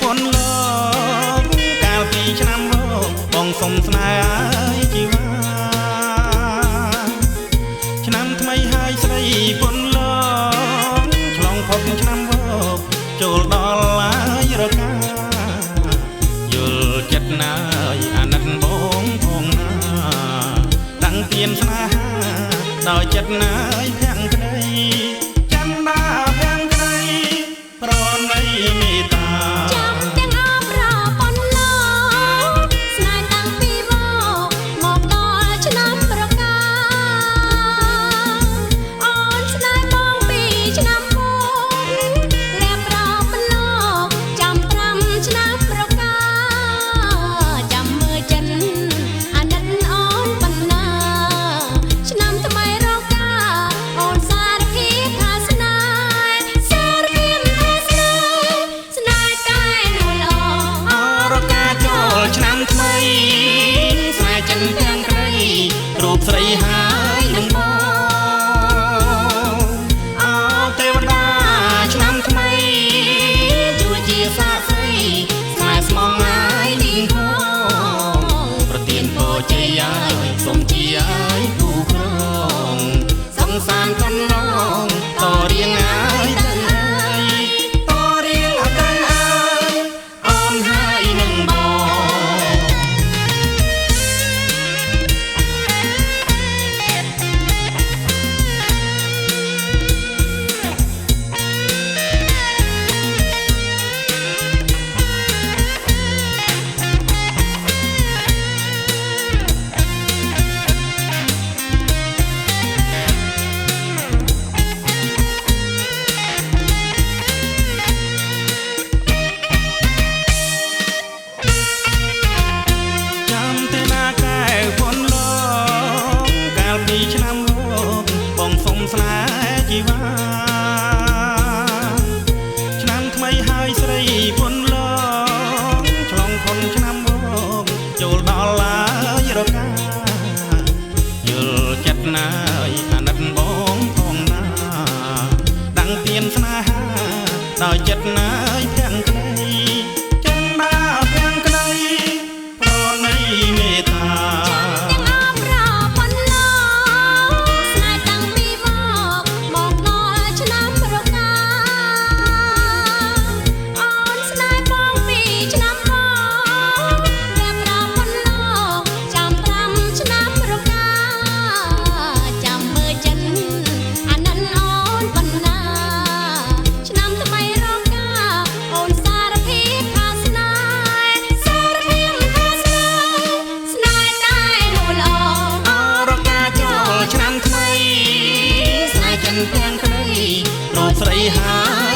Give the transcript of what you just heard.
ពន់លោកកាលពីឆ្នាំមកបងសុំស្នេហ៍ជីវ៉ាឆ្នាំថ្មីហើយស្រីពន់លោកឆ្លងផុតឆ្នាំមកចូលដល់ហើយរកាយល់ចិត្តណាយអាណិតបងផងណាតាំងទៀនស្នេហាដោយចិត្តណាយភាំងក្តីចាំបាភាំងក្តីប្រណីមេត្តាចាំទាំងអបរពន់លោកស្នេហ៍តាំងពីមកដល់ឆ្នាំរកាអូនស្នេហ៍បងពីឆ្នាំមុនលះប្រពន់លោកចាំ5ឆ្នាំរកាចាំមើលចិនអាណិតអូនប៉ុណ្ណាឆ្នាំថ្មីរកាអូនសារភាពថាស្នេហ៍សារភាពថាស្នេហ៍ស្នេហ៍តែនោះល្អរកាចូលឆ្នាំថ្មីស្នេហ៍ចិនទាំងក្រីរូបស្រីហើយនឹងបងអោទេវតាឆ្នាំថ្មីជួយជាសាស្រីស្នេហ៍ស្មងហើយនឹងផងប្រទានពរជ័យឲ្យសុំជាឲ្យគូក្រងសង្សានកន្លងតរៀងហើយទៅហើយតរៀងទៅហើយអូនហើយនឹងបងឆ្នាំលោកបងសុំស្នេហ៍ជីវ៉ាឆ្នាំថ្មីហើយស្រីពន់លោកឆ្លងខុនឆ្នាំមកចូលដល់ហើយរកាយល់ចិត្តណាយអាណិតបងផងណាតាំងទៀនស្នេហាដោយចិត្តណាយភាំងក្តីចាំបាភាំងក្តីប្រណីមេត្តាទាំងក្តីរូបស្រីហើយ